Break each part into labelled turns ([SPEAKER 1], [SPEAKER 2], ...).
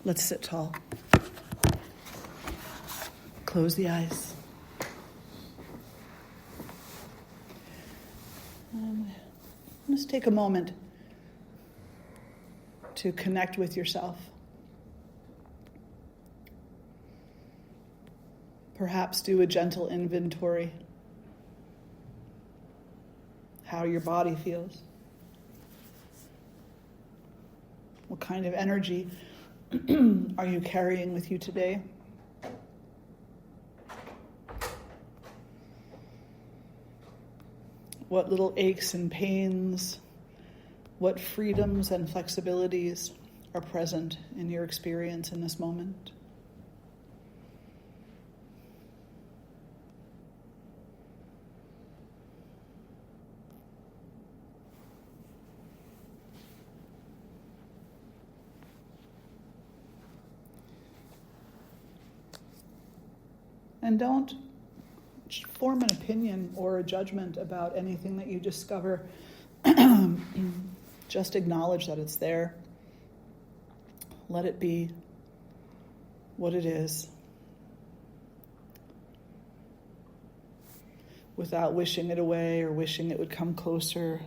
[SPEAKER 1] Let's sit tall. Close the eyes. Just take a moment to connect with yourself. Perhaps do a gentle inventory. How your body feels. What kind of energy are you carrying with you today? What little aches and pains, what freedoms and flexibilities are present in your experience in this moment? And don't form an opinion or a judgment about anything that you discover. Just acknowledge that it's there. Let it be what it is. Without wishing it away or wishing it would come closer,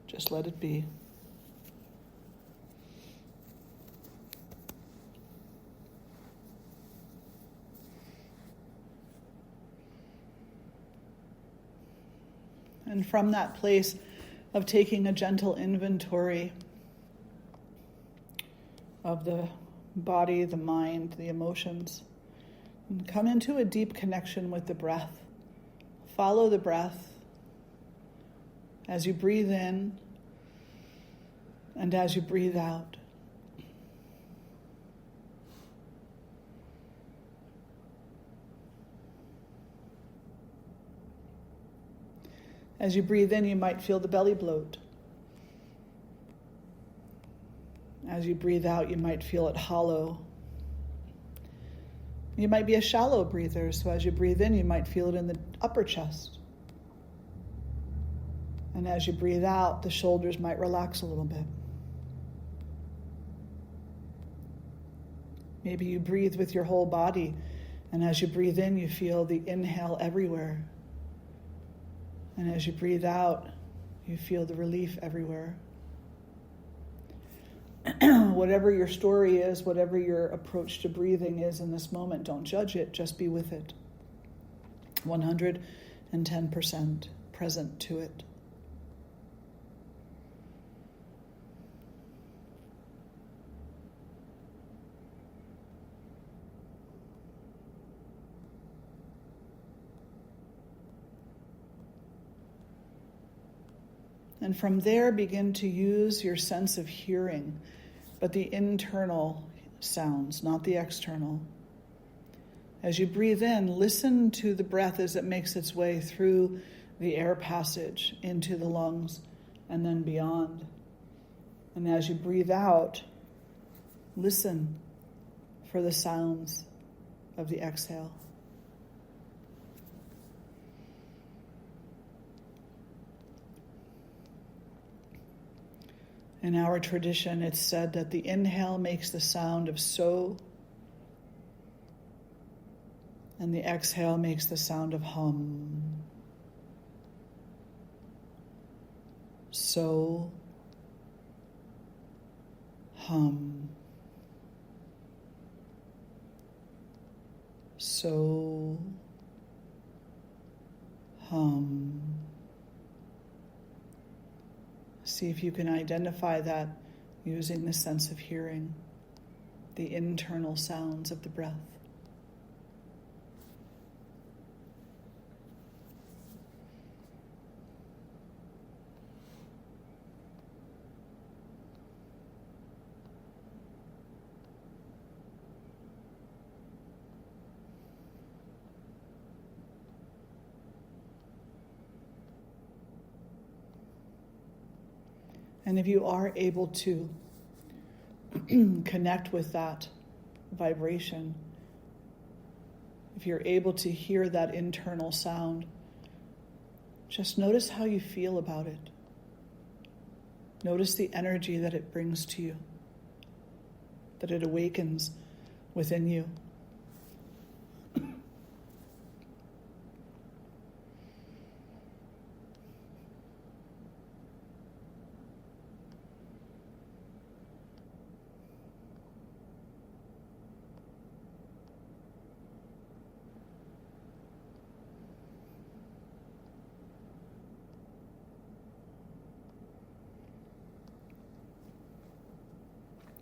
[SPEAKER 1] just let it be. And from that place of taking a gentle inventory of the body, the mind, the emotions, and come into a deep connection with the breath. Follow the breath as you breathe in and as you breathe out. As you breathe in, you might feel the belly bloat. As you breathe out, you might feel it hollow. You might be a shallow breather, so as you breathe in, you might feel it in the upper chest. And as you breathe out, the shoulders might relax a little bit. Maybe you breathe with your whole body, and as you breathe in, you feel the inhale everywhere. And as you breathe out, you feel the relief everywhere. Whatever your story is, whatever your approach to breathing is in this moment, don't judge it, just be with it. 110% present to it. And from there, begin to use your sense of hearing, but the internal sounds, not the external. As you breathe in, listen to the breath as it makes its way through the air passage into the lungs and then beyond. And as you breathe out, listen for the sounds of the exhale. In our tradition, it's said that the inhale makes the sound of so, and the exhale makes the sound of hum. So, hum. So, hum. See if you can identify that using the sense of hearing, the internal sounds of the breath. And if you are able to connect with that vibration, if you're able to hear that internal sound, just notice how you feel about it. Notice the energy that it brings to you. that it awakens within you.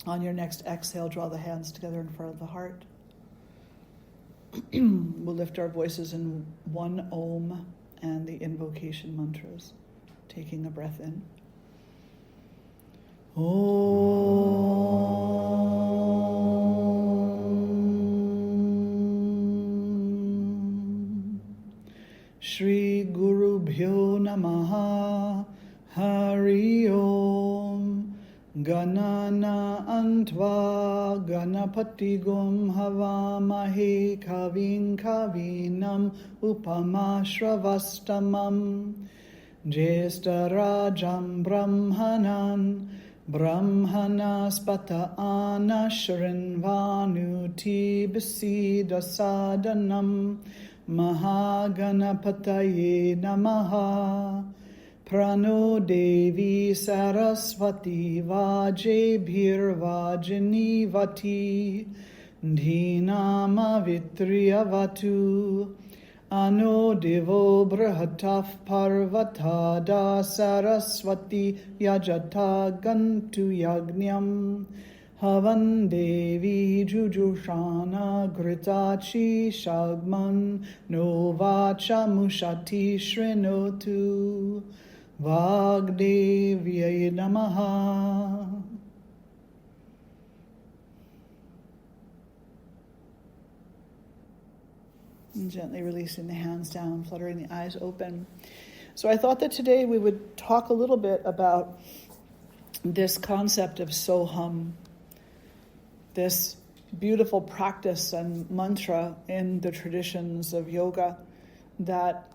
[SPEAKER 1] On your next exhale, draw the hands together in front of the heart. We'll lift our voices in one Om and the invocation mantras, taking a breath in. Om Shri Guru Bhyo Namaha Hari Om Ganana Antva Ganapati Gum Havamahe Kavin Kavinam Upama Shravastamam Jyestarajam Brahmanan Brahmanaspata Anashrinvanuti Besida Sadanam Mahaganapataye Namaha Prano Devi Saraswati Vajebhir Vajini Vati Dhinama Vitriyavatu Ano Devo Brahataf Parvatada Saraswati Yajata Gantu Yagnyam Havan Devi Jujushana Gritachi Shagman Novacha Mushati Shrinotu Vagdevyai Namaha. And gently releasing the hands down, fluttering the eyes open. So I thought that today we would talk a little bit about this concept of Soham, this beautiful practice and mantra in the traditions of yoga that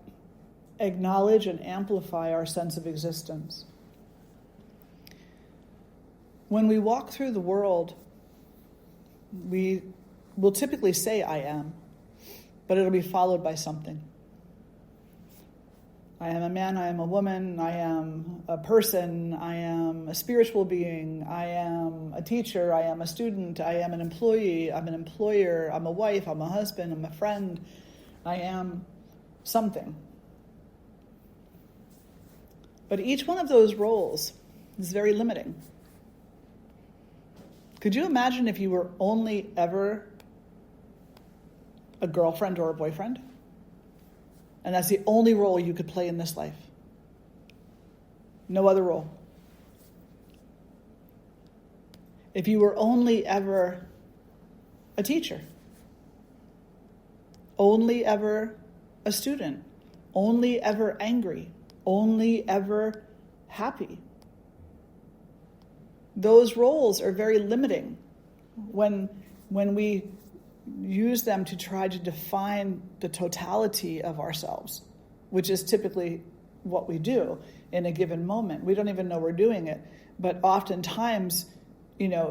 [SPEAKER 1] acknowledge and amplify our sense of existence. When we walk through the world, we will typically say, I am, but it'll be followed by something. I am a man, I am a woman, I am a person, I am a spiritual being, I am a teacher, I am a student, I am an employee, I'm an employer, I'm a wife, I'm a husband, I'm a friend, I am something. But each one of those roles is very limiting. Could you imagine if you were only ever a girlfriend or a boyfriend? And that's the only role you could play in this life. No other role. If you were only ever a teacher, only ever a student, only ever angry, only ever happy. Those roles are very limiting when we use them to try to define the totality of ourselves, which is typically what we do in a given moment. We don't even know we're doing it. But oftentimes,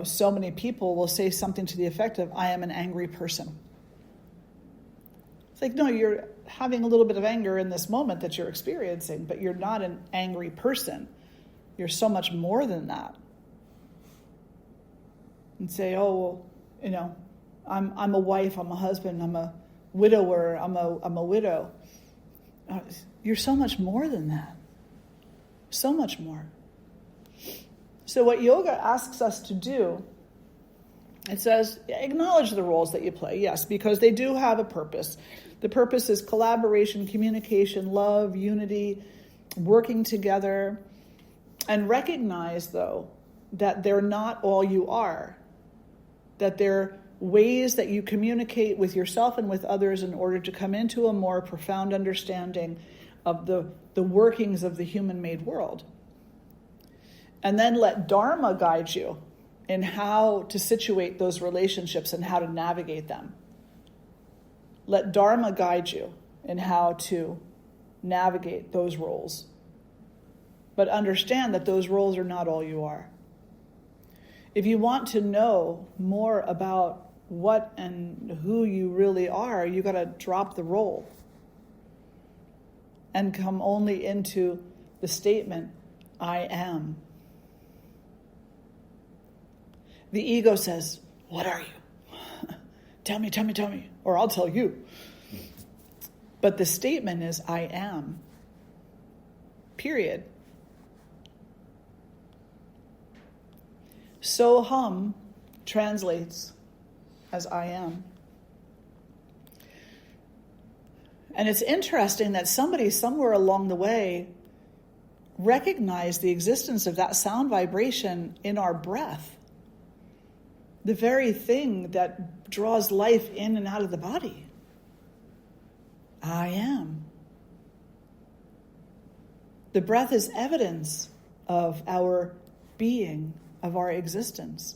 [SPEAKER 1] so many people will say something to the effect of, I am an angry person. It's like, no, you're having a little bit of anger in this moment that you're experiencing, but you're not an angry person. You're so much more than that. And say, oh, well, I'm a wife, I'm a husband, I'm a widower, I'm a widow. You're so much more than that. So much more. So what yoga asks us to do, it says, acknowledge the roles that you play, yes, because they do have a purpose. The purpose is collaboration, communication, love, unity, working together, and recognize, though, that they're not all you are, that they're ways that you communicate with yourself and with others in order to come into a more profound understanding of the workings of the human-made world. And then let Dharma guide you in how to situate those relationships and how to navigate them. Let Dharma guide you in how to navigate those roles. But understand that those roles are not all you are. If you want to know more about what and who you really are, you got to drop the role and come only into the statement, I am. The ego says, what are you? Tell me, or I'll tell you. But the statement is, I am. Period. Soham translates as I am. And it's interesting that somebody somewhere along the way recognized the existence of that sound vibration in our breath. The very thing that draws life in and out of the body. I am. The breath is evidence of our being, of our existence.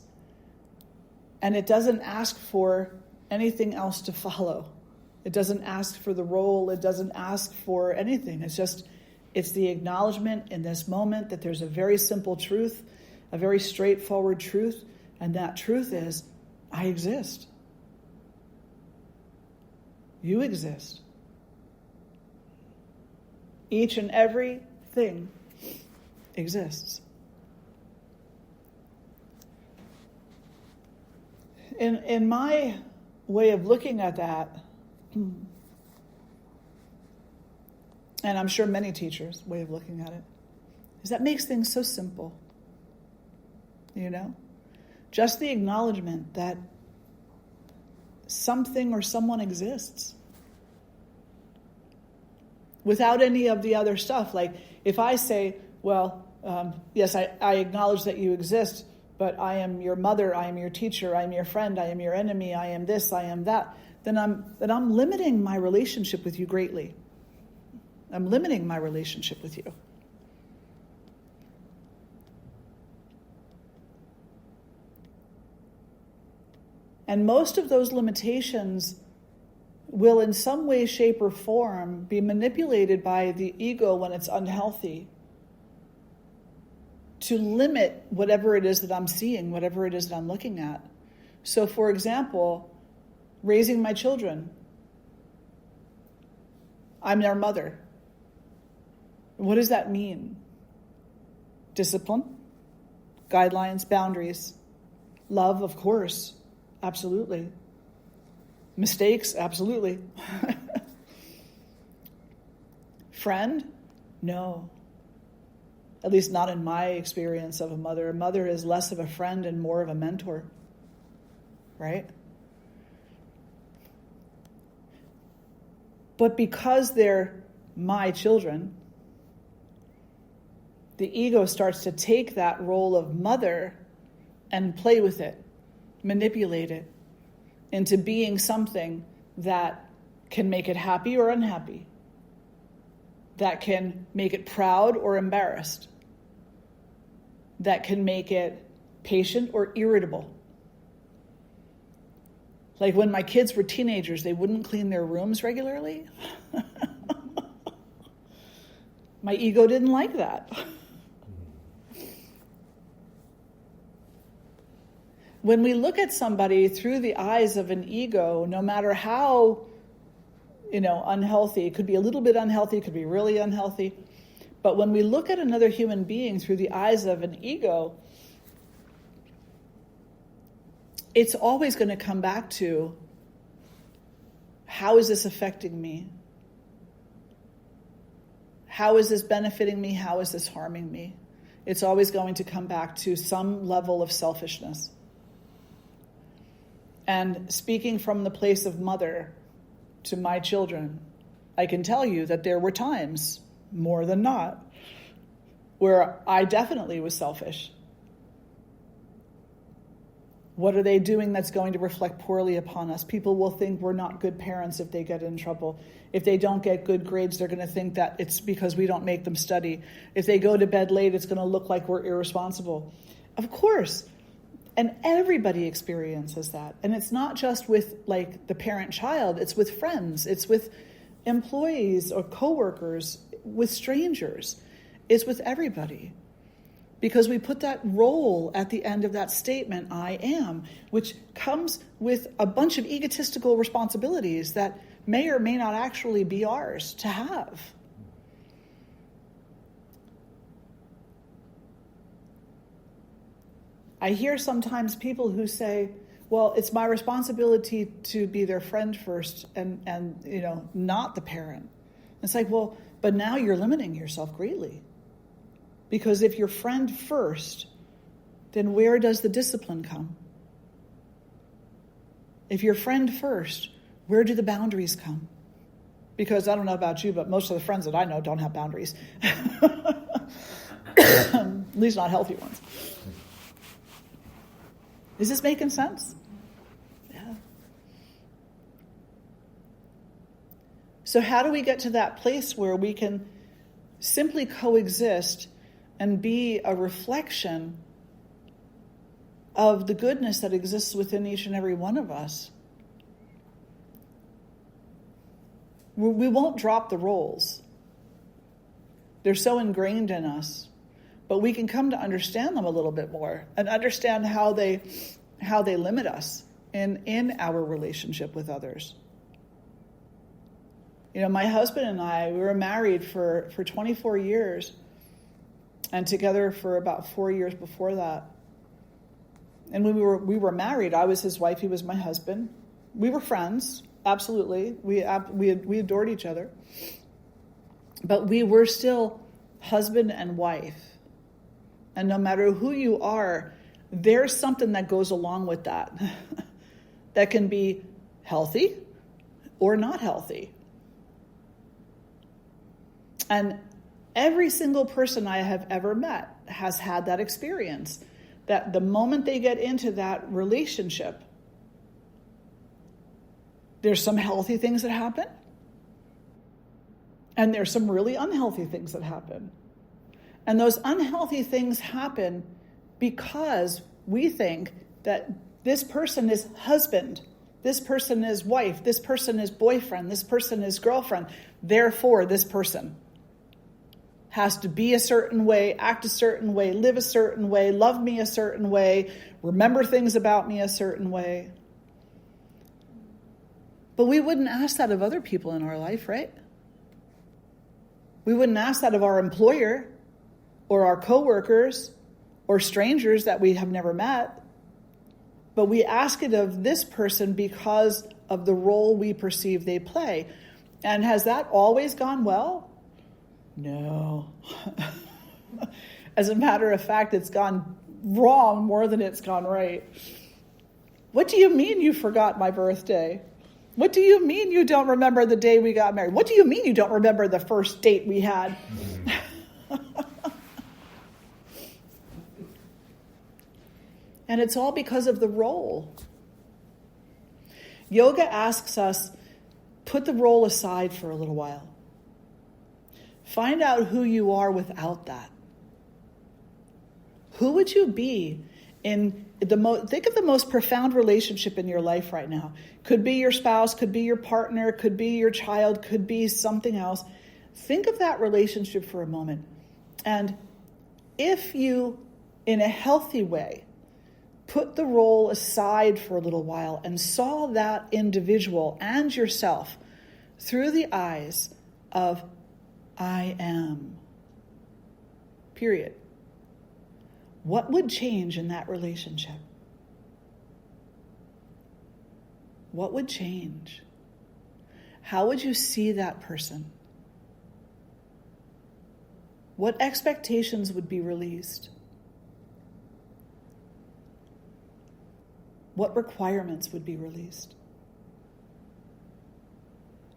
[SPEAKER 1] And it doesn't ask for anything else to follow. It doesn't ask for the role. It doesn't ask for anything. It's the acknowledgement in this moment that there's a very simple truth, a very straightforward truth, and that truth is, I exist. You exist. Each and every thing exists. In my way of looking at that, and I'm sure many teachers' way of looking at it, is that makes things so simple. You know? Just the acknowledgement that something or someone exists. Without any of the other stuff. Like if I say, well, yes, I acknowledge that you exist, but I am your mother, I am your teacher, I am your friend, I am your enemy, I am this, I am that, then I'm limiting my relationship with you greatly. I'm limiting my relationship with you. And most of those limitations will in some way, shape, or form be manipulated by the ego when it's unhealthy to limit whatever it is that I'm seeing, whatever it is that I'm looking at. So, for example, raising my children. I'm their mother. What does that mean? Discipline, guidelines, boundaries, love, of course, absolutely. Mistakes, absolutely. Friend? No. At least not in my experience of a mother. A mother is less of a friend and more of a mentor. Right? But because they're my children, the ego starts to take that role of mother and play with it, manipulate it into being something that can make it happy or unhappy, that can make it proud or embarrassed, that can make it patient or irritable. Like when my kids were teenagers, they wouldn't clean their rooms regularly. My ego didn't like that. When we look at somebody through the eyes of an ego, no matter how, unhealthy, it could be a little bit unhealthy, it could be really unhealthy, but when we look at another human being through the eyes of an ego, it's always going to come back to, how is this affecting me? How is this benefiting me? How is this harming me? It's always going to come back to some level of selfishness. And speaking from the place of mother to my children, I can tell you that there were times, more than not, where I definitely was selfish. What are they doing that's going to reflect poorly upon us? People will think we're not good parents if they get in trouble. If they don't get good grades, they're going to think that it's because we don't make them study. If they go to bed late, it's going to look like we're irresponsible. Of course. And everybody experiences that. And it's not just with like the parent-child, it's with friends, it's with employees or coworkers, with strangers. It's with everybody. Because we put that role at the end of that statement, I am, which comes with a bunch of egotistical responsibilities that may or may not actually be ours to have. I hear sometimes people who say, well, it's my responsibility to be their friend first and not the parent. It's like, well, but now you're limiting yourself greatly. Because if you're friend first, then where does the discipline come? If you're friend first, where do the boundaries come? Because I don't know about you, but most of the friends that I know don't have boundaries. At least not healthy ones. Is this making sense? Yeah. So how do we get to that place where we can simply coexist and be a reflection of the goodness that exists within each and every one of us? We won't drop the roles. They're so ingrained in us, but we can come to understand them a little bit more and understand how they limit us in our relationship with others. My husband and I, we were married for 24 years and together for about 4 years before that. And when we were married, I was his wife, he was my husband. We were friends, absolutely. We adored each other. But we were still husband and wife. And no matter who you are, there's something that goes along with that that can be healthy or not healthy. And every single person I have ever met has had that experience, that the moment they get into that relationship, there's some healthy things that happen, and there's some really unhealthy things that happen. And those unhealthy things happen because we think that this person is husband, this person is wife, this person is boyfriend, this person is girlfriend. Therefore, this person has to be a certain way, act a certain way, live a certain way, love me a certain way, remember things about me a certain way. But we wouldn't ask that of other people in our life, right? We wouldn't ask that of our employer or our coworkers or strangers that we have never met. But we ask it of this person because of the role we perceive they play. And has that always gone well? No. As a matter of fact, it's gone wrong more than it's gone right. What do you mean you forgot my birthday? What do you mean you don't remember the day we got married? What do you mean you don't remember the first date we had? And it's all because of the role. Yoga asks us, put the role aside for a little while. Find out who you are without that. Who would you be in think of the most profound relationship in your life right now. Could be your spouse, could be your partner, could be your child, could be something else. Think of that relationship for a moment. And if you, in a healthy way, put the role aside for a little while and saw that individual and yourself through the eyes of I am, period. What would change in that relationship? What would change? How would you see that person? What expectations would be released? What requirements would be released?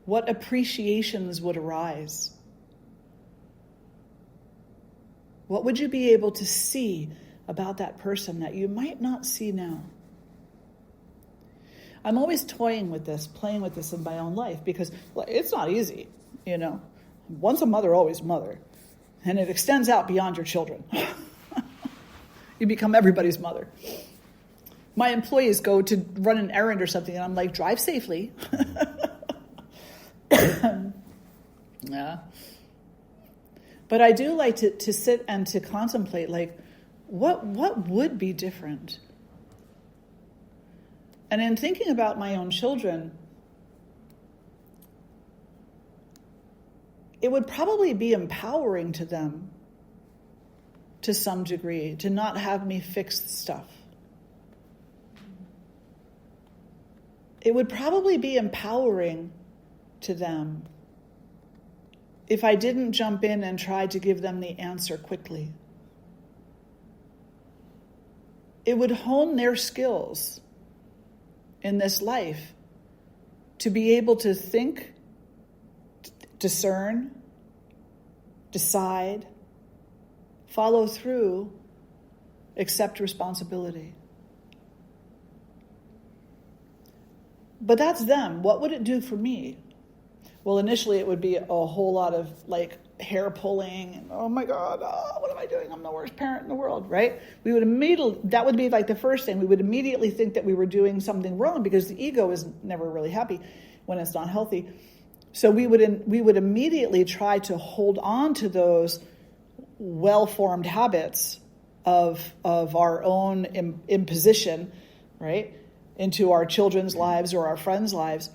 [SPEAKER 1] What appreciations would arise? What would you be able to see about that person that you might not see now? I'm always toying with this, playing with this in my own life because it's not easy, Once a mother, always a mother. And it extends out beyond your children. You become everybody's mother. My employees go to run an errand or something, and I'm like, drive safely. Yeah. But I do like to sit and to contemplate, what would be different? And in thinking about my own children, it would probably be empowering to them to some degree to not have me fix stuff. It would probably be empowering to them if I didn't jump in and try to give them the answer quickly. It would hone their skills in this life to be able to think, discern, decide, follow through, accept responsibility. But that's them. What would it do for me? Well, initially it would be a whole lot of hair pulling and, oh my God, what am I doing? I'm the worst parent in the world, right? That would be the first thing. We would immediately think that we were doing something wrong because the ego is never really happy when it's not healthy. So we would immediately try to hold on to those well-formed habits of our own imposition, right, into our children's lives or our friends' lives.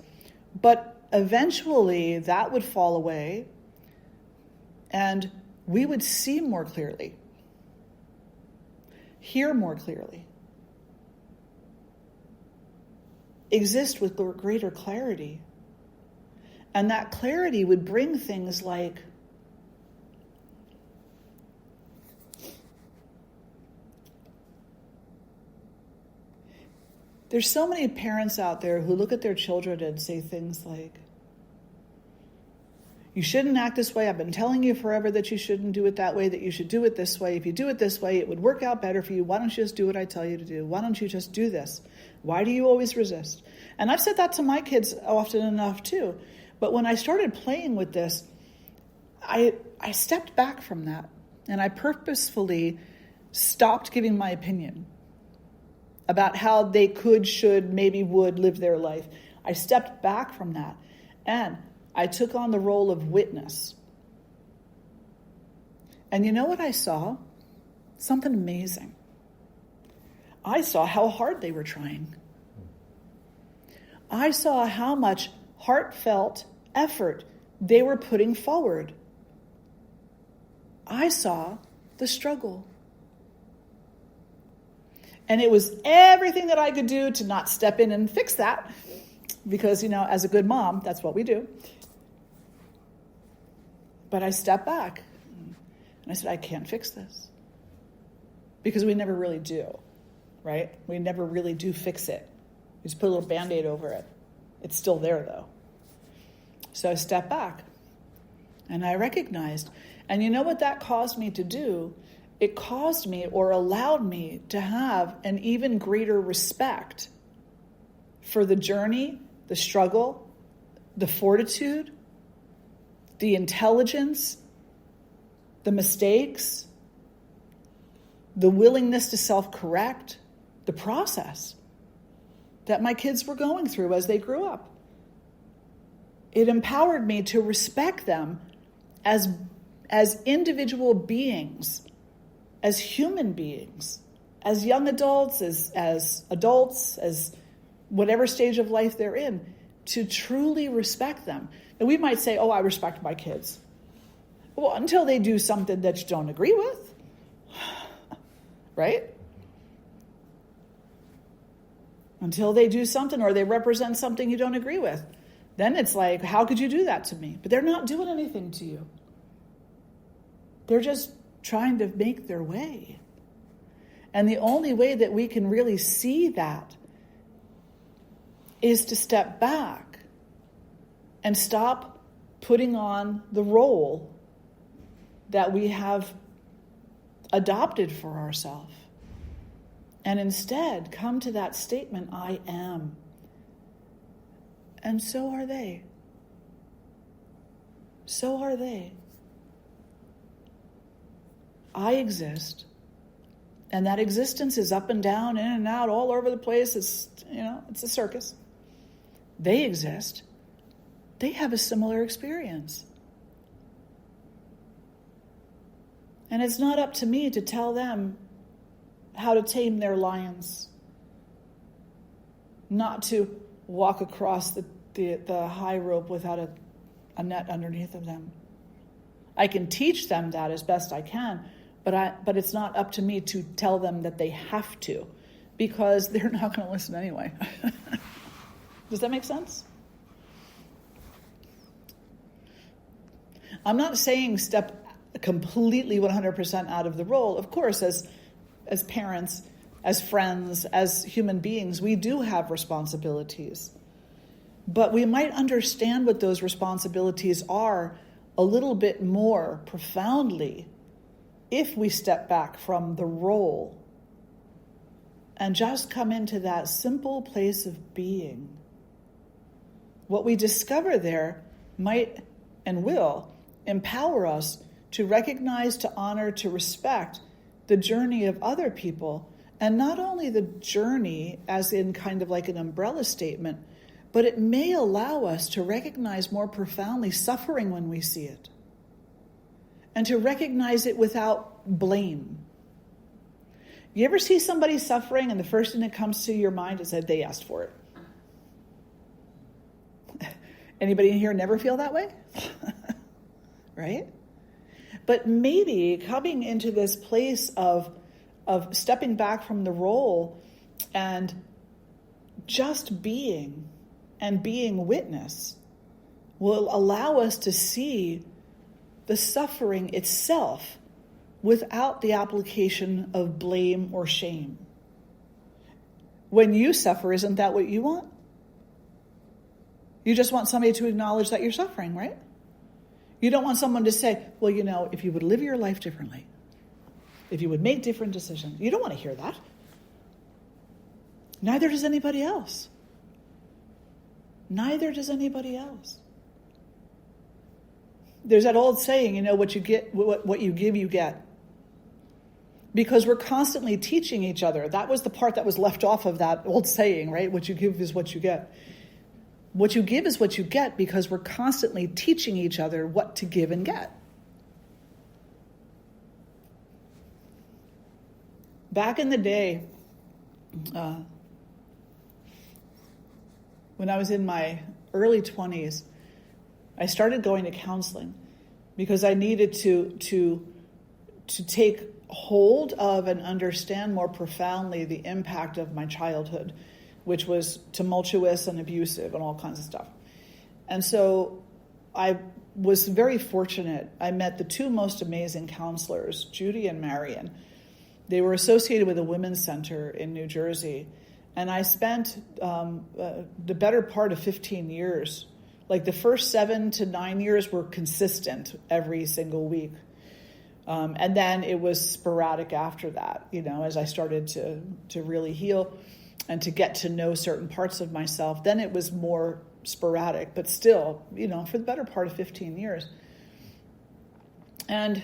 [SPEAKER 1] But eventually that would fall away and we would see more clearly, hear more clearly, exist with greater clarity. And that clarity would bring things like there's so many parents out there who look at their children and say things like, you shouldn't act this way. I've been telling you forever that you shouldn't do it that way, that you should do it this way. If you do it this way, it would work out better for you. Why don't you just do what I tell you to do? Why don't you just do this? Why do you always resist? And I've said that to my kids often enough too. But when I started playing with this, I stepped back from that and I purposefully stopped giving my opinion about how they could, should, maybe would live their life. I stepped back from that and I took on the role of witness. And you know what I saw? Something amazing. I saw how hard they were trying. I saw how much heartfelt effort they were putting forward. I saw the struggle. And it was everything that I could do to not step in and fix that. Because, as a good mom, that's what we do. But I stepped back and I said, I can't fix this. Because we never really do, right? We never really do fix it. We just put a little Band-Aid over it. It's still there though. So I stepped back and I recognized. And you know what that caused me to do? It caused me or allowed me to have an even greater respect for the journey, the struggle, the fortitude, the intelligence, the mistakes, the willingness to self-correct, the process that my kids were going through as they grew up. It empowered me to respect them as individual beings, as human beings, as young adults, as adults, as whatever stage of life they're in, to truly respect them. And we might say, I respect my kids. Well, until they do something that you don't agree with, right? Until they do something or they represent something you don't agree with. Then it's like, how could you do that to me? But they're not doing anything to you. They're just trying to make their way. And the only way that we can really see that is to step back and stop putting on the role that we have adopted for ourselves. And instead come to that statement, I am. And so are they. So are they. I exist. And that existence is up and down, in and out, all over the place. It's a circus. They exist. They have a similar experience. And it's not up to me to tell them how to tame their lions, not to walk across the high rope without a net underneath of them. I can teach them that as best I can, but it's not up to me to tell them that they have to, because they're not going to listen anyway. Does that make sense? I'm not saying step completely 100% out of the role. Of course, as parents, as friends, as human beings, we do have responsibilities. But we might understand what those responsibilities are a little bit more profoundly if we step back from the role and just come into that simple place of being. What we discover there might and will empower us to recognize, to honor, to respect the journey of other people, and not only the journey as in kind of like an umbrella statement, but it may allow us to recognize more profoundly suffering when we see it, and to recognize it without blame. You ever see somebody suffering and the first thing that comes to your mind is that they asked for it? Anybody in here never feel that way? Right? But maybe coming into this place of stepping back from the role and just being and being witness will allow us to see the suffering itself without the application of blame or shame. When you suffer, isn't that what you want? You just want somebody to acknowledge that you're suffering, right? You don't want someone to say, well, you know, if you would live your life differently, if you would make different decisions. You don't want to hear that. Neither does anybody else. Neither does anybody else. There's that old saying, you know, what you get, what you give, you get. Because we're constantly teaching each other. That was the part that was left off of that old saying, right? What you give is what you get. What you give is what you get because we're constantly teaching each other what to give and get. Back in the day, when I was in my early 20s, I started going to counseling because I needed to take hold of and understand more profoundly the impact of my childhood, which was tumultuous and abusive and all kinds of stuff. And so I was very fortunate. I met the two most amazing counselors, Judy and Marion. They were associated with a women's center in New Jersey. And I spent the better part of 15 years. Like the first 7 to 9 years were consistent every single week. And then it was sporadic after that, you know, as I started to really heal and to get to know certain parts of myself. Then it was more sporadic, but still, you know, for the better part of 15 years. And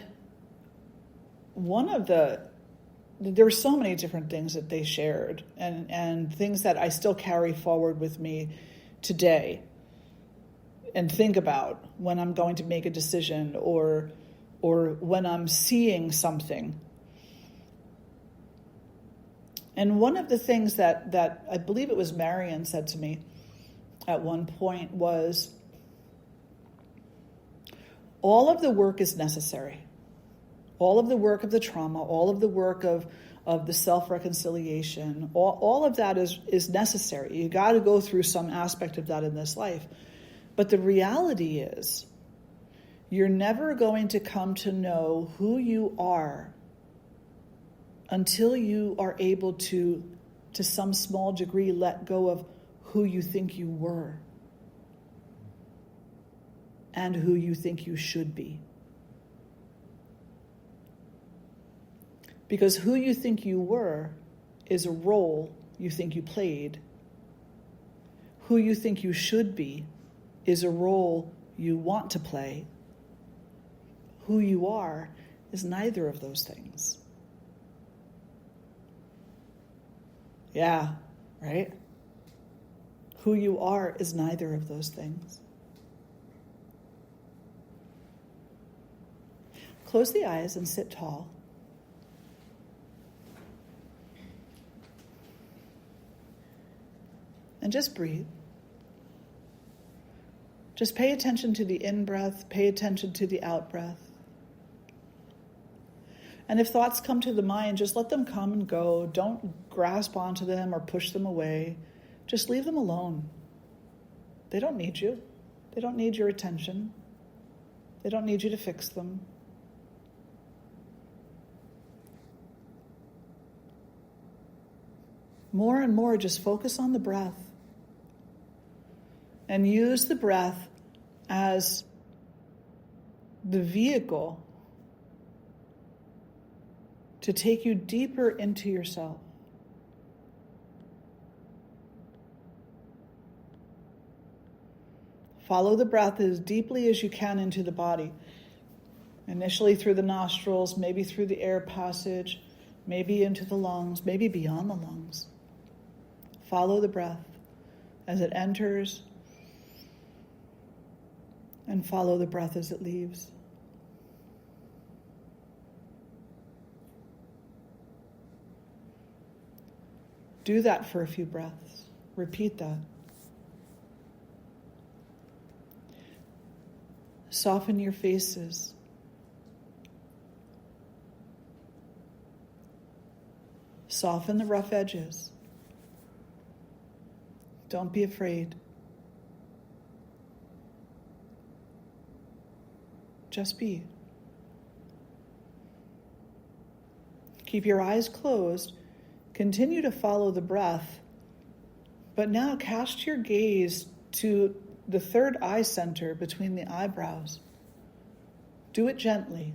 [SPEAKER 1] there were so many different things that they shared and things that I still carry forward with me today and think about when I'm going to make a decision or when I'm seeing something. And one of the things that I believe it was Marion said to me at one point was, all of the work is necessary. All of the work of the trauma, all of the work of the self-reconciliation, all of that is necessary. You got to go through some aspect of that in this life. But the reality is, you're never going to come to know who you are until you are able to some small degree, let go of who you think you were and who you think you should be. Because who you think you were is a role you think you played. Who you think you should be is a role you want to play. Who you are is neither of those things. Yeah, right? Who you are is neither of those things. Close the eyes and sit tall. And just breathe. Just pay attention to the in-breath, pay attention to the out-breath. And if thoughts come to the mind, just let them come and go. Don't grasp onto them or push them away. Just leave them alone. They don't need you. They don't need your attention. They don't need you to fix them. More and more, just focus on the breath. And use the breath as the vehicle to take you deeper into yourself. Follow the breath as deeply as you can into the body. Initially through the nostrils, maybe through the air passage, maybe into the lungs, maybe beyond the lungs. Follow the breath as it enters, and follow the breath as it leaves. Do that for a few breaths. Repeat that. Soften your faces. Soften the rough edges. Don't be afraid. Just be. Keep your eyes closed. Continue to follow the breath, but now cast your gaze to the third eye center between the eyebrows. Do it gently.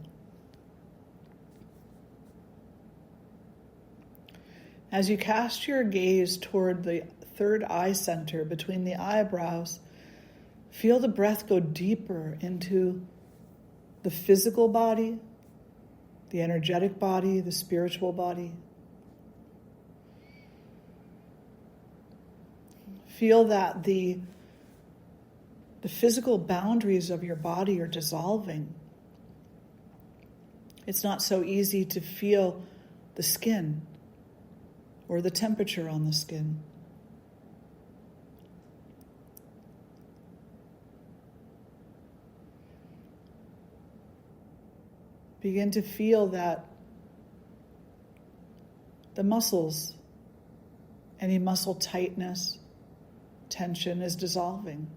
[SPEAKER 1] As you cast your gaze toward the third eye center between the eyebrows, feel the breath go deeper into the physical body, the energetic body, the spiritual body. Feel that the physical boundaries of your body are dissolving. It's not so easy to feel the skin or the temperature on the skin. Begin to feel that the muscles, any muscle tightness, tension is dissolving.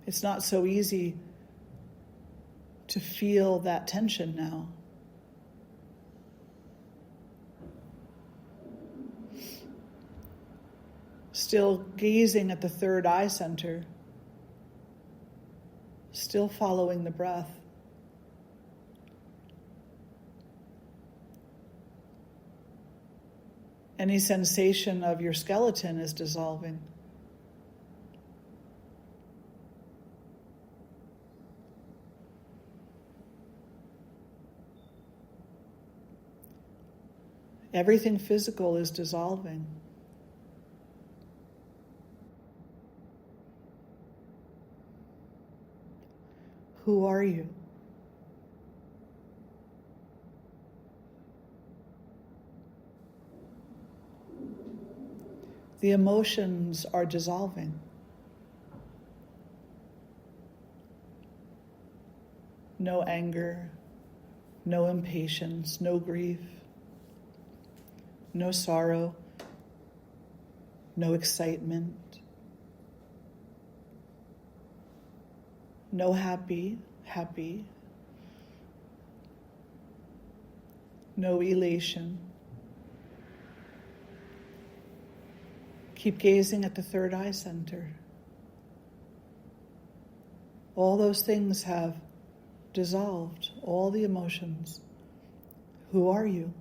[SPEAKER 1] It's not so easy to feel that tension now. Still gazing at the third eye center, still following the breath. Any sensation of your skeleton is dissolving. Everything physical is dissolving. Who are you? The emotions are dissolving. No anger, no impatience, no grief, no sorrow, no excitement, no happy, no elation. Keep gazing at the third eye center. All those things have dissolved, all the emotions. Who are you?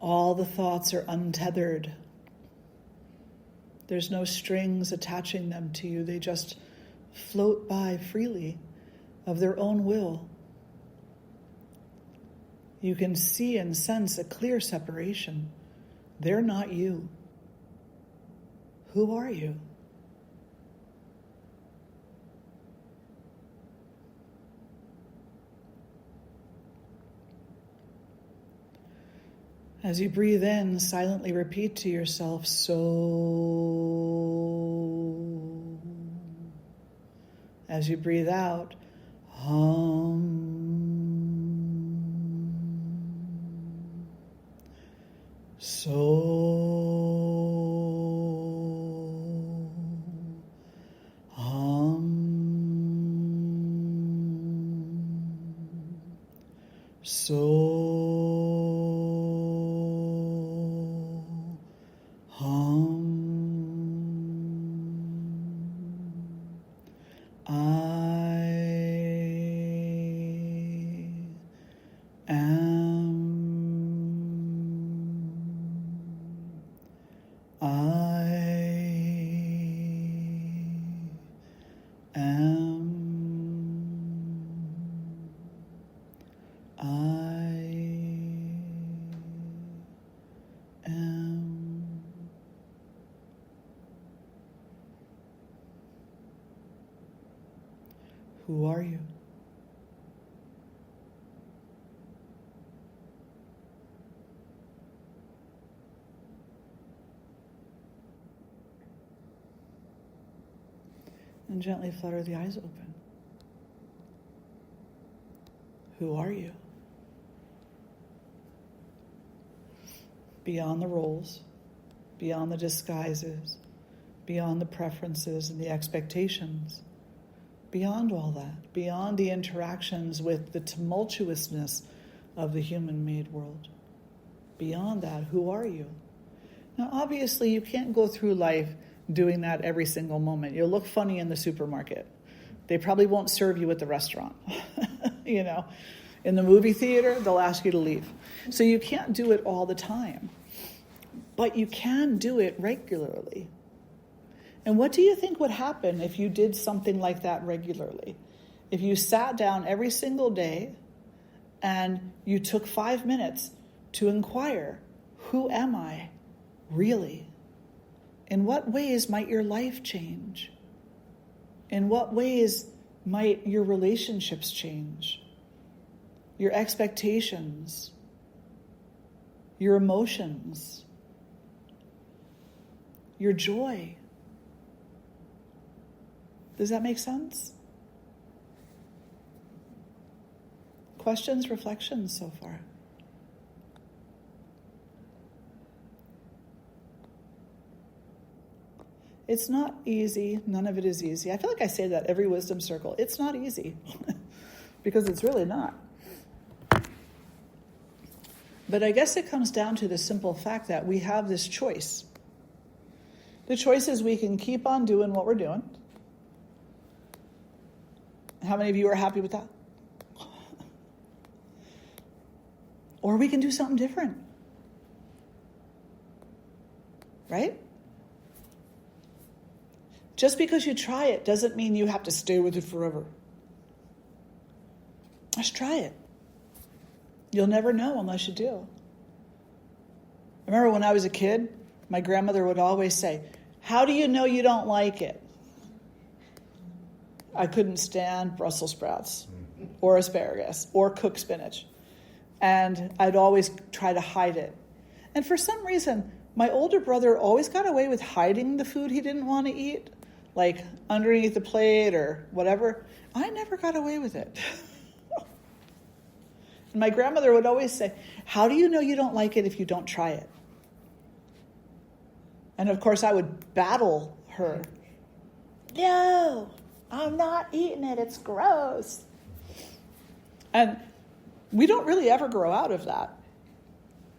[SPEAKER 1] All the thoughts are untethered. There's no strings attaching them to you. They just float by freely of their own will. You can see and sense a clear separation. They're not you. Who are you? As you breathe in, silently repeat to yourself, so. As you breathe out, hum. So. So hum. I am. I am. I am. Who are you? And gently flutter the eyes open. Who are you? Beyond the roles, beyond the disguises, beyond the preferences and the expectations, beyond all that, beyond the interactions with the tumultuousness of the human-made world. Beyond that, who are you? Now, obviously, you can't go through life doing that every single moment. You'll look funny in the supermarket. They probably won't serve you at the restaurant. You know, in the movie theater, they'll ask you to leave. So you can't do it all the time. But you can do it regularly. And what do you think would happen if you did something like that regularly? If you sat down every single day and you took 5 minutes to inquire, who am I really? In what ways might your life change? In what ways might your relationships change? Your expectations? Your emotions? Your joy? Does that make sense? Questions, reflections so far? It's not easy. None of it is easy. I feel like I say that every wisdom circle. It's not easy because it's really not. But I guess it comes down to the simple fact that we have this choice. The choice is we can keep on doing what we're doing. How many of you are happy with that? Or we can do something different. Right? Just because you try it doesn't mean you have to stay with it forever. Just try it. You'll never know unless you do. I remember when I was a kid, my grandmother would always say, "How do you know you don't like it?" I couldn't stand Brussels sprouts or asparagus or cooked spinach. And I'd always try to hide it. And for some reason, my older brother always got away with hiding the food he didn't want to eat, like underneath the plate or whatever. I never got away with it. And my grandmother would always say, "How do you know you don't like it if you don't try it?" And of course, I would battle her. "No, I'm not eating it. It's gross." And we don't really ever grow out of that,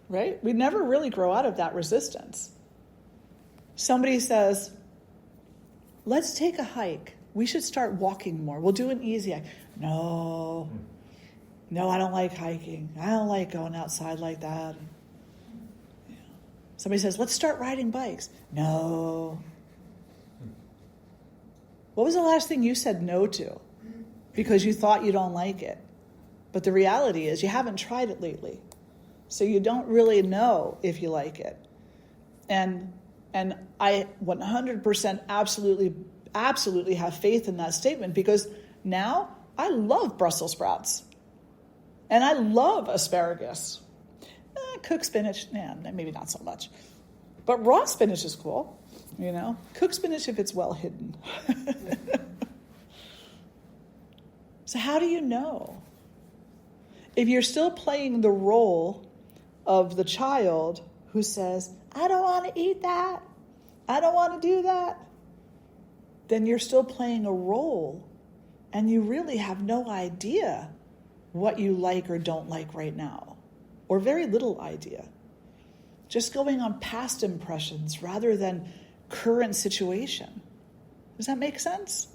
[SPEAKER 1] right? We never really grow out of that resistance. Somebody says, "Let's take a hike. We should start walking more. We'll do an easy hike." No, I don't like hiking. I don't like going outside like that. Somebody says, "Let's start riding bikes." No. What was the last thing you said no to because you thought you don't like it? But the reality is you haven't tried it lately. So you don't really know if you like it. And I 100% absolutely have faith in that statement because now I love Brussels sprouts. And I love asparagus. cooked spinach, maybe not so much. But raw spinach is cool, Cooked spinach if it's well hidden. So how do you know? If you're still playing the role of the child who says, I don't want to eat that, I don't want to do that, then you're still playing a role and you really have no idea what you like or don't like right now, or very little idea. Just going on past impressions rather than current situation. Does that make sense?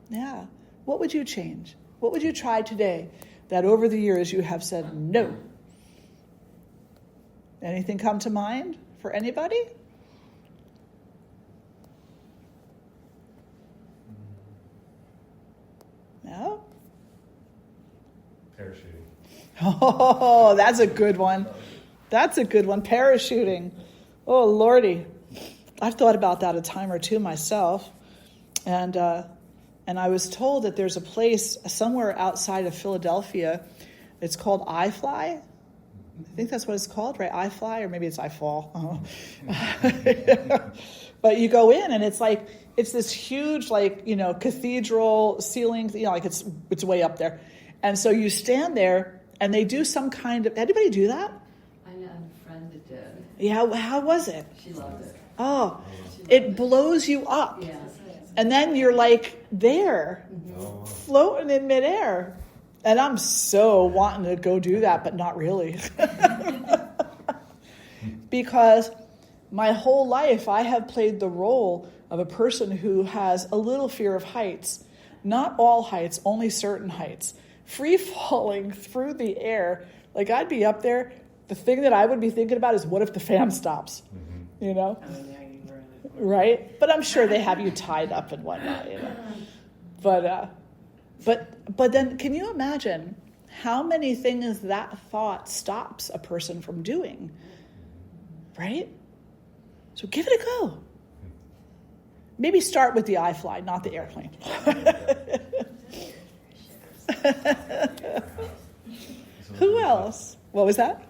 [SPEAKER 1] Yeah. What would you change? What would you try today that over the years you have said no? Anything come to mind for anybody? No?
[SPEAKER 2] Parachuting.
[SPEAKER 1] Oh, that's a good one. That's a good one. Parachuting. Oh, Lordy. I've thought about that a time or two myself. And I was told that there's a place somewhere outside of Philadelphia. It's called iFly. I think that's what it's called, right? iFly, or maybe it's iFall. But you go in and it's this huge, cathedral ceiling, it's way up there. And so you stand there and they do some kind of, anybody do that?
[SPEAKER 3] I know a friend that did.
[SPEAKER 1] Yeah, how was it?
[SPEAKER 3] She loved it.
[SPEAKER 1] Oh, it blows you up.
[SPEAKER 3] Yeah.
[SPEAKER 1] And then you're there, floating in midair. And I'm so wanting to go do that, but not really. Because my whole life I have played the role of a person who has a little fear of heights. Not all heights, only certain heights. Free falling through the air. I'd be up there. The thing that I would be thinking about is, what if the fan stops? Right? But I'm sure they have you tied up and whatnot, But then can you imagine how many things that thought stops a person from doing? Right? So give it a go. Maybe start with the iFly, not the airplane. Who else? What was that?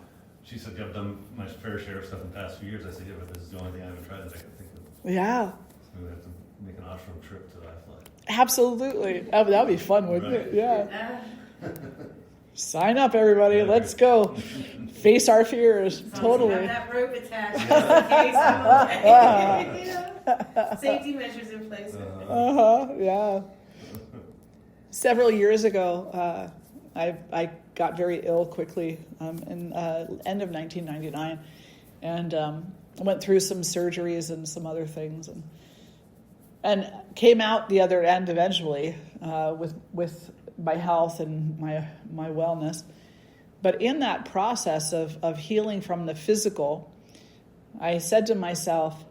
[SPEAKER 2] She said, I've done my fair share of stuff in the past few years. I said, yeah, but this is the only thing I haven't tried that I can think of.
[SPEAKER 1] Yeah.
[SPEAKER 2] So we have to make an ashram trip to iFly.
[SPEAKER 1] Absolutely. That would be fun, wouldn't it? Yeah. Sign up, everybody. Let's go. Face our fears. Totally.
[SPEAKER 4] Have that rope attached just in case. Safety measures in place.
[SPEAKER 1] Yeah. Several years ago, I got very ill quickly in end of 1999, and I went through some surgeries and some other things, and came out the other end eventually with my health and my wellness. But in that process of healing from the physical, I said to myself,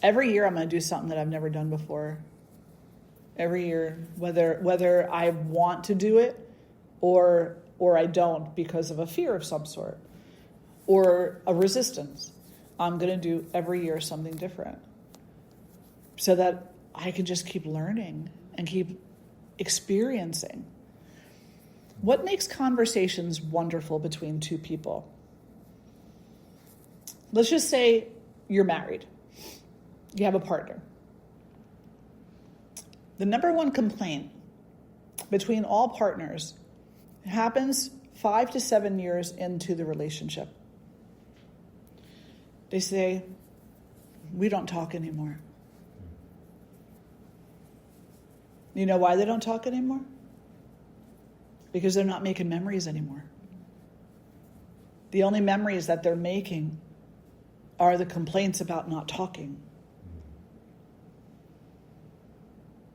[SPEAKER 1] every year I'm going to do something that I've never done before. Every year, whether I want to do it or I don't because of a fear of some sort or a resistance, I'm going to do every year something different so that I can just keep learning and keep experiencing. What makes conversations wonderful between two people? Let's just say you're married. You have a partner. The number one complaint between all partners happens 5 to 7 years into the relationship. They say, we don't talk anymore. You know why they don't talk anymore? Because they're not making memories anymore. The only memories that they're making are the complaints about not talking.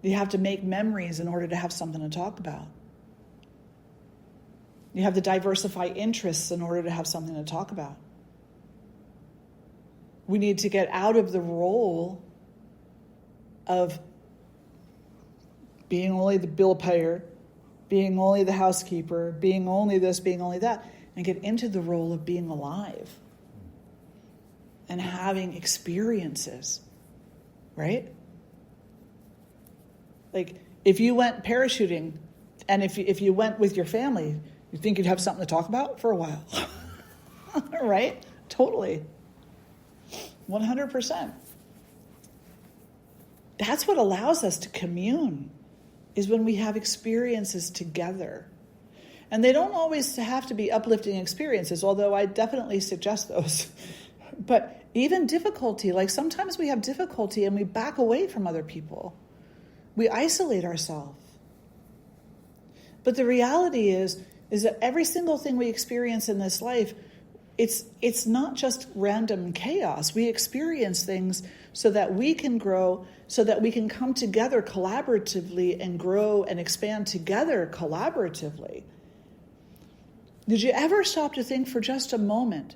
[SPEAKER 1] You have to make memories in order to have something to talk about. You have to diversify interests in order to have something to talk about. We need to get out of the role of being only the bill payer, being only the housekeeper, being only this, being only that, and get into the role of being alive and having experiences, right? Like, if you went parachuting and if you went with your family, you think you'd have something to talk about for a while. Right? Totally. 100%. That's what allows us to commune, is when we have experiences together. And they don't always have to be uplifting experiences, although I definitely suggest those. But even difficulty, like sometimes we have difficulty and we back away from other people. We isolate ourselves. But the reality is that every single thing we experience in this life, it's not just random chaos. We experience things so that we can grow, so that we can come together collaboratively and grow and expand together collaboratively. Did you ever stop to think for just a moment,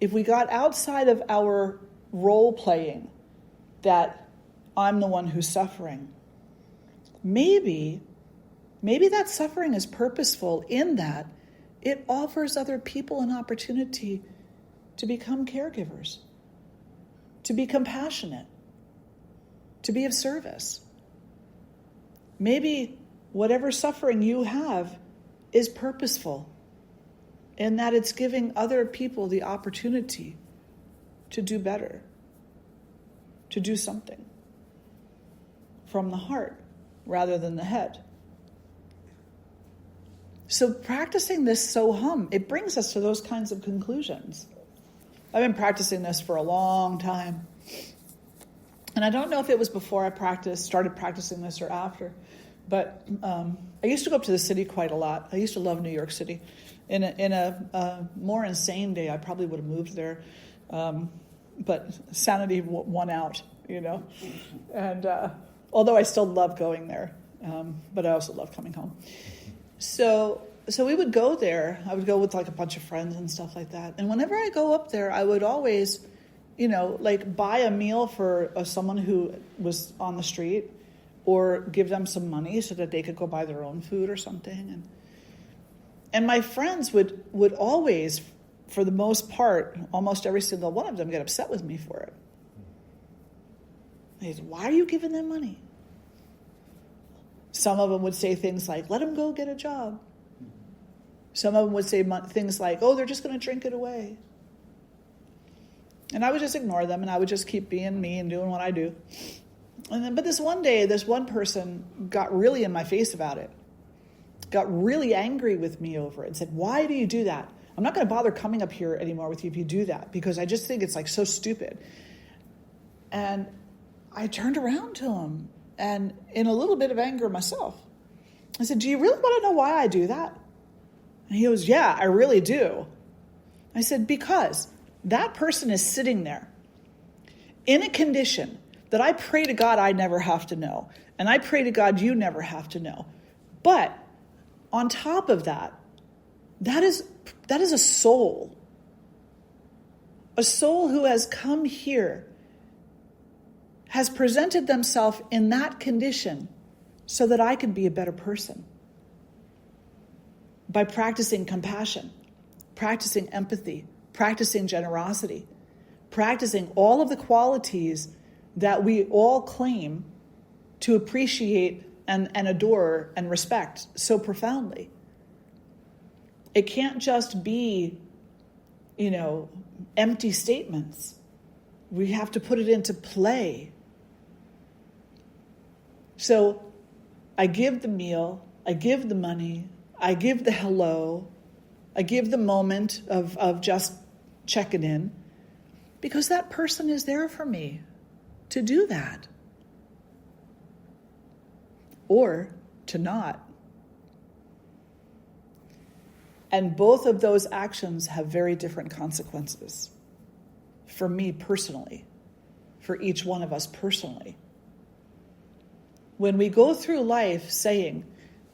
[SPEAKER 1] if we got outside of our role playing, that I'm the one who's suffering, maybe that suffering is purposeful in that it offers other people an opportunity to become caregivers, to be compassionate, to be of service. Maybe whatever suffering you have is purposeful in that it's giving other people the opportunity to do better, to do something from the heart rather than the head. So practicing this Soham, it brings us to those kinds of conclusions. I've been practicing this for a long time. And I don't know if it was before I started practicing this or after, but I used to go up to the city quite a lot. I used to love New York City. In a more insane day, I probably would have moved there. But sanity won out, And although I still love going there, but I also love coming home. So we would go there. I would go with like a bunch of friends and stuff like that. And whenever I go up there, I would always, buy a meal for someone who was on the street, or give them some money so that they could go buy their own food or something. And my friends would always, for the most part, almost every single one of them, get upset with me for it. They said, "Why are you giving them money?" Some of them would say things like, "Let them go get a job." Some of them would say things like, "Oh, they're just going to drink it away." And I would just ignore them, and I would just keep being me and doing what I do. But this one day, this one person got really in my face about it, got really angry with me over it, and said, "Why do you do that? I'm not going to bother coming up here anymore with you if you do that, because I just think it's like so stupid." And I turned around to him, and in a little bit of anger myself, I said, "Do you really want to know why I do that?" And he goes, "Yeah, I really do." I said, "Because that person is sitting there in a condition that I pray to God I never have to know. And I pray to God you never have to know. But on top of that, that is a soul. A soul who has come here, has presented themselves in that condition so that I can be a better person. By practicing compassion, practicing empathy, practicing generosity, practicing all of the qualities that we all claim to appreciate and adore and respect so profoundly. It can't just be, empty statements. We have to put it into play. So I give the meal, I give the money, I give the hello, I give the moment of just checking in, because that person is there for me to do that. Or to not. And both of those actions have very different consequences. For me personally. For each one of us personally. When we go through life saying,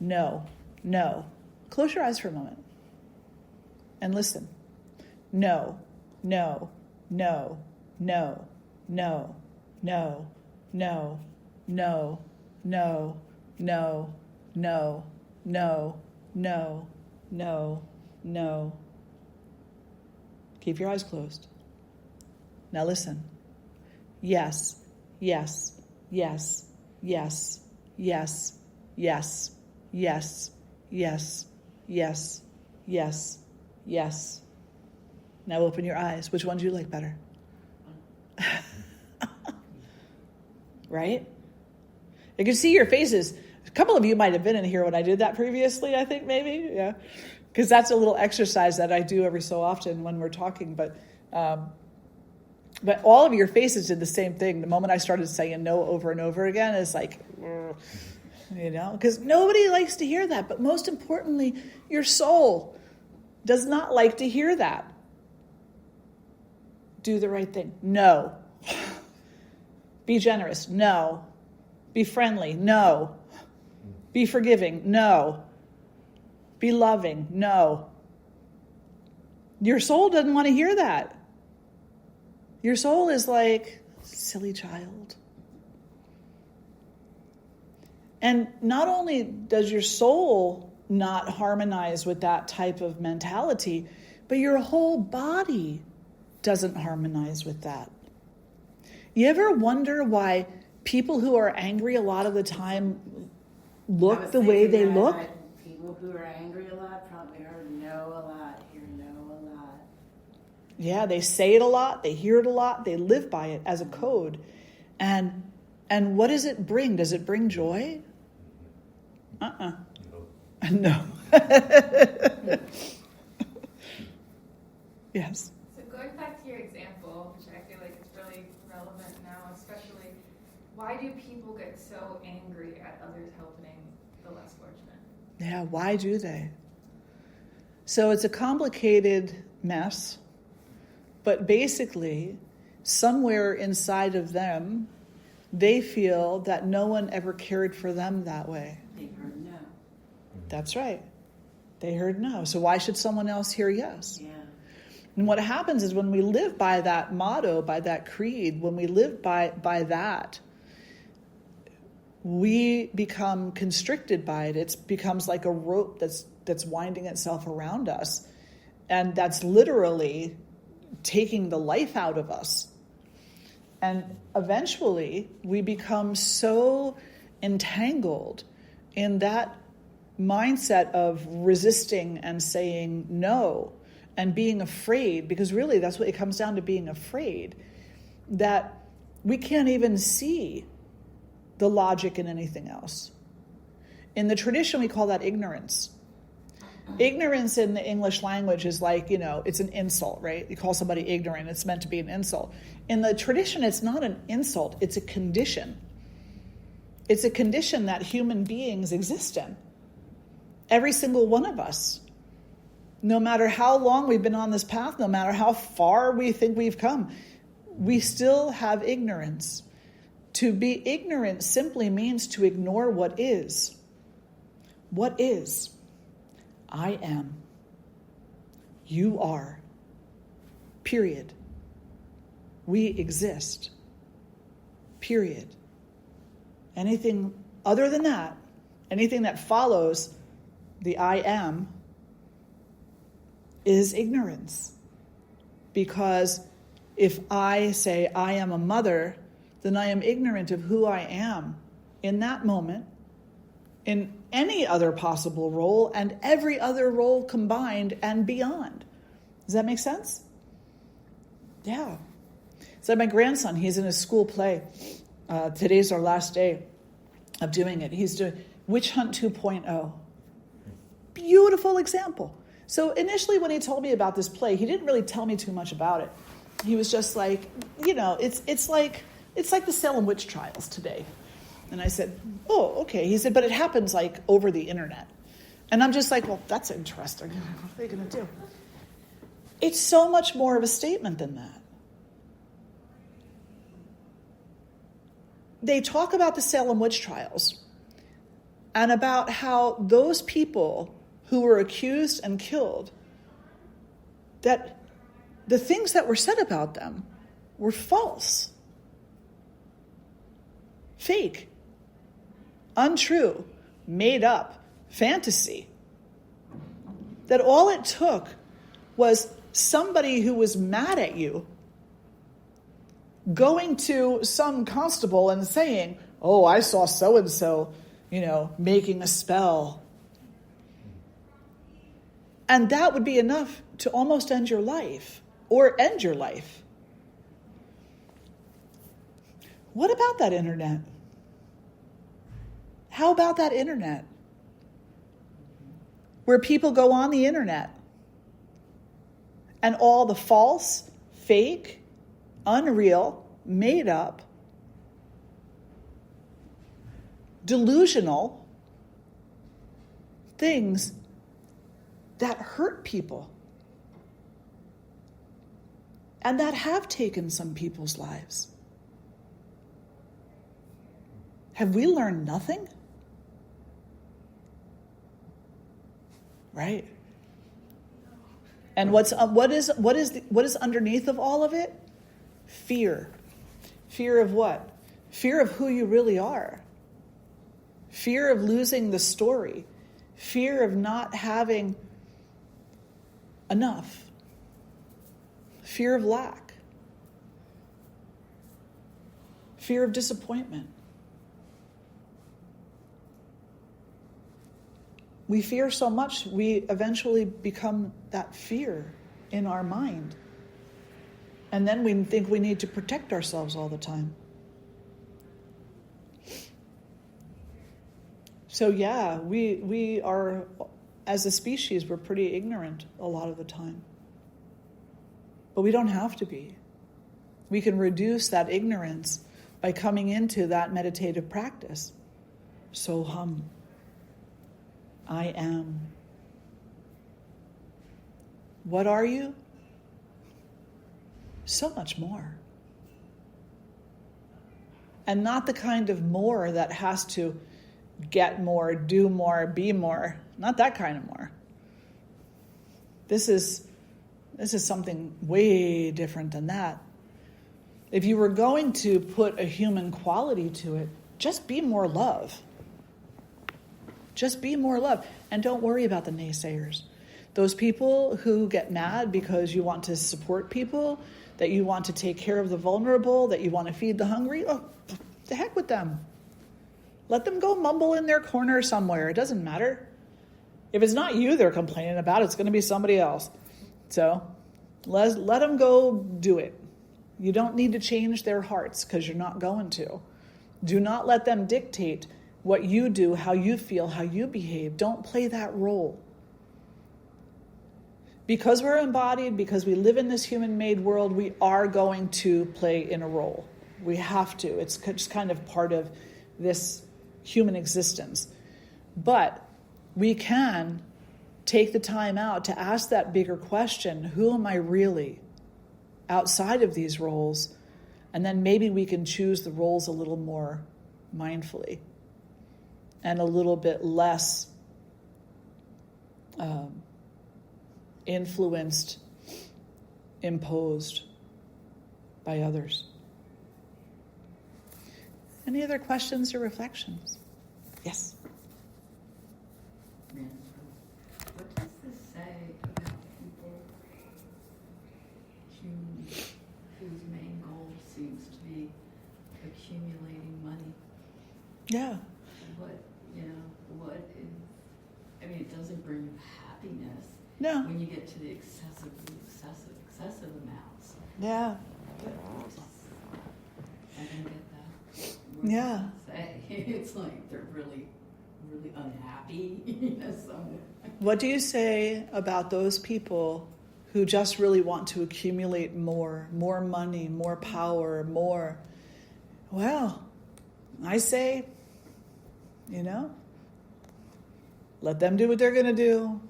[SPEAKER 1] no, no. Close your eyes for a moment. And listen. No, no, no, no, no, no, no, no, no, no, no, no, no, no, no. Keep your eyes closed. Now listen. Yes, yes, yes, yes, yes, yes, yes, yes, yes, yes, yes. Now open your eyes. Which one do you like better? Right? I can see your faces. A couple of you might have been in here when I did that previously, I think, maybe. Yeah. Because that's a little exercise that I do every so often when we're talking. But all of your faces did the same thing. The moment I started saying no over and over again, it's like, because nobody likes to hear that. But most importantly, your soul does not like to hear that. Do the right thing. No. Be generous. No. Be friendly. No. Be forgiving. No. Be loving. No. Your soul doesn't want to hear that. Your soul is like, silly child. And not only does your soul not harmonize with that type of mentality, but your whole body doesn't harmonize with that. You ever wonder why people who are angry a lot of the time look the way they look?
[SPEAKER 4] People who are angry a lot probably heard no a lot, hear no a lot.
[SPEAKER 1] Yeah, they say it a lot, they hear it a lot, they live by it as a code. And what does it bring? Does it bring joy? No. Yes.
[SPEAKER 5] So going back to your example, which I feel like is really relevant now, especially, why do people get so angry at others helping the less fortunate?
[SPEAKER 1] Yeah, why do they? So it's a complicated mess, but basically, somewhere inside of them, they feel that no one ever cared for them that way.
[SPEAKER 4] They heard no.
[SPEAKER 1] That's right. They heard no. So why should someone else hear yes?
[SPEAKER 4] Yeah.
[SPEAKER 1] And what happens is when we live by that motto, by that creed, when we live by that, we become constricted by it. It becomes like a rope that's winding itself around us. And that's literally taking the life out of us. And eventually we become so entangled in that mindset of resisting and saying no and being afraid, because really that's what it comes down to, being afraid, that we can't even see the logic in anything else. In the tradition, we call that ignorance. Ignorance in the English language is like, it's an insult, right? You call somebody ignorant, it's meant to be an insult. In the tradition, it's not an insult, it's a condition. It's a condition that human beings exist in. Every single one of us. No matter how long we've been on this path, no matter how far we think we've come, we still have ignorance. To be ignorant simply means to ignore what is. What is? I am. You are. Period. We exist. Period. Anything other than that, anything that follows the I am, is ignorance. Because if I say I am a mother, then I am ignorant of who I am in that moment, in any other possible role, and every other role combined and beyond. Does that make sense? Yeah. So my grandson, he's in a school play. Today's our last day of doing it. He's doing Witch Hunt 2.0. Beautiful example. So initially when he told me about this play, he didn't really tell me too much about it. He was just like, it's like the Salem witch trials today. And I said, oh, okay. He said, but it happens like over the internet. And I'm just like, well, that's interesting. What are you going to do? It's so much more of a statement than that. They talk about the Salem witch trials and about how those people who were accused and killed, that the things that were said about them were false, fake, untrue, made up, fantasy. That all it took was somebody who was mad at you going to some constable and saying, oh, I saw so-and-so, making a spell. And that would be enough to almost end your life. or end your life. What about that internet? How about that internet? Where people go on the internet and all the false, fake, unreal, made up, delusional things that hurt people and that have taken some people's lives. Have we learned nothing? Right? And what is underneath of all of it? Fear. Fear of what? Fear of who you really are. Fear of losing the story. Fear of not having enough. Fear of lack. Fear of disappointment. We fear so much, we eventually become that fear in our mind. And then we think we need to protect ourselves all the time. So yeah, we are, as a species, we're pretty ignorant a lot of the time. But we don't have to be. We can reduce that ignorance by coming into that meditative practice. Soham. I am. What are you? So much more. And not the kind of more that has to get more, do more, be more. Not that kind of more. This is something way different than that. If you were going to put a human quality to it, just be more love. Just be more love. And don't worry about the naysayers. Those people who get mad because you want to support people, that you want to take care of the vulnerable, that you want to feed the hungry, oh, the heck with them. Let them go mumble in their corner somewhere. It doesn't matter. If it's not you they're complaining about, it's going to be somebody else. So let them go do it. You don't need to change their hearts because you're not going to. Do not let them dictate what you do, how you feel, how you behave. Don't play that role. Because we're embodied, because we live in this human-made world, we are going to play in a role. We have to. It's just kind of part of this human existence. But we can take the time out to ask that bigger question, who am I really outside of these roles? And then maybe we can choose the roles a little more mindfully and a little bit less influenced, imposed by others. Any other questions or reflections? Yes.
[SPEAKER 3] What does this say about people whose main goal seems to be accumulating money?
[SPEAKER 1] Yeah.
[SPEAKER 3] What is, I mean, it doesn't bring you happiness
[SPEAKER 1] No.
[SPEAKER 3] when you get to the excessive amounts.
[SPEAKER 1] Yeah.
[SPEAKER 3] But I don't get that. What
[SPEAKER 1] Yeah.
[SPEAKER 3] does it say? It's like they're really, really unhappy, somewhere.
[SPEAKER 1] What do you say about those people who just really want to accumulate more money, more power, more? Well, I say, let them do what they're going to do.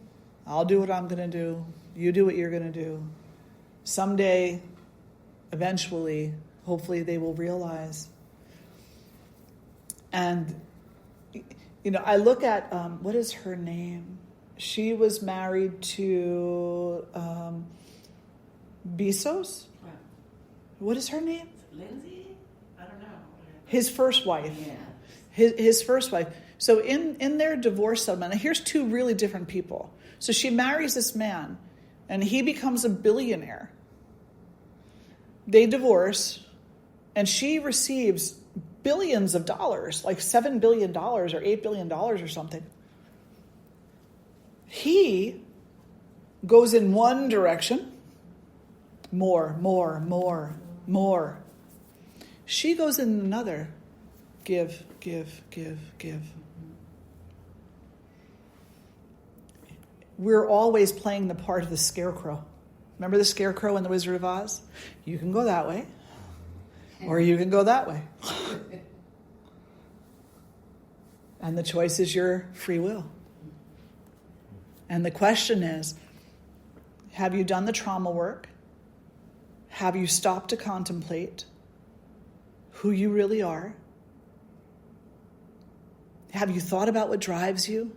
[SPEAKER 1] I'll do what I'm going to do. You do what you're going to do. Someday, eventually, hopefully they will realize. And, I look at, what is her name? She was married to Bezos. What is her name?
[SPEAKER 4] Lindsay? I don't know.
[SPEAKER 1] His first wife.
[SPEAKER 3] Yeah.
[SPEAKER 1] His first wife. So in their divorce settlement, here's two really different people. So she marries this man, and he becomes a billionaire. They divorce, and she receives billions of dollars, like $7 billion or $8 billion or something. He goes in one direction, More, more, more, more. She goes in another. Give, give, give, give. We're always playing the part of the scarecrow. Remember the scarecrow in The Wizard of Oz? You can go that way, or you can go that way. And the choice is your free will. And the question is, have you done the trauma work? Have you stopped to contemplate who you really are? Have you thought about what drives you?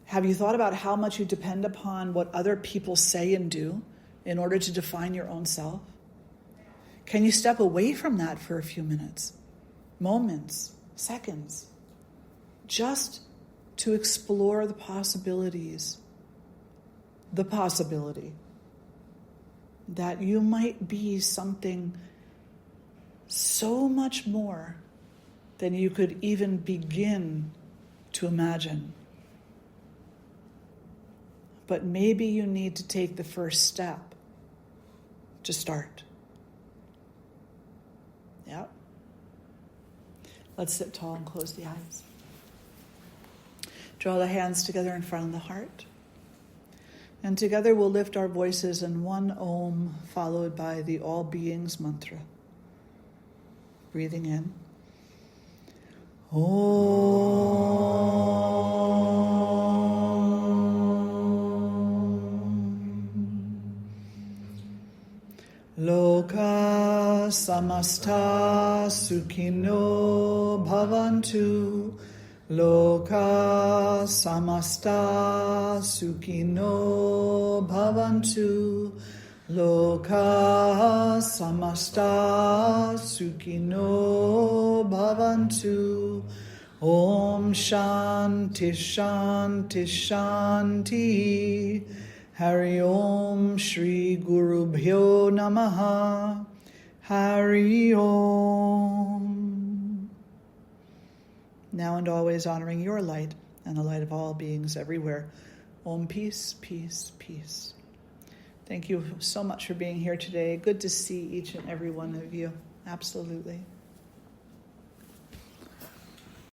[SPEAKER 1] Have you thought about how much you depend upon what other people say and do in order to define your own self? Can you step away from that for a few minutes, moments, seconds, just to explore the possibilities, the possibility that you might be something so much more than you could even begin to imagine. But maybe you need to take the first step to start. Yeah. Let's sit tall and close the eyes. Draw the hands together in front of the heart. And together we'll lift our voices in one Om, followed by the All Beings mantra. Breathing in. Loka samasta sukhino bhavantu. Loka samasta sukhino bhavantu. Loka samasta sukhino bhavantu. Om shanti shanti shanti. Hari Om Shri Guru Bhyo Namaha. Hari Om. Now and always honoring your light and the light of all beings everywhere. Om, peace, peace, peace. Thank you so much for being here today. Good to see each and every one of you. Absolutely.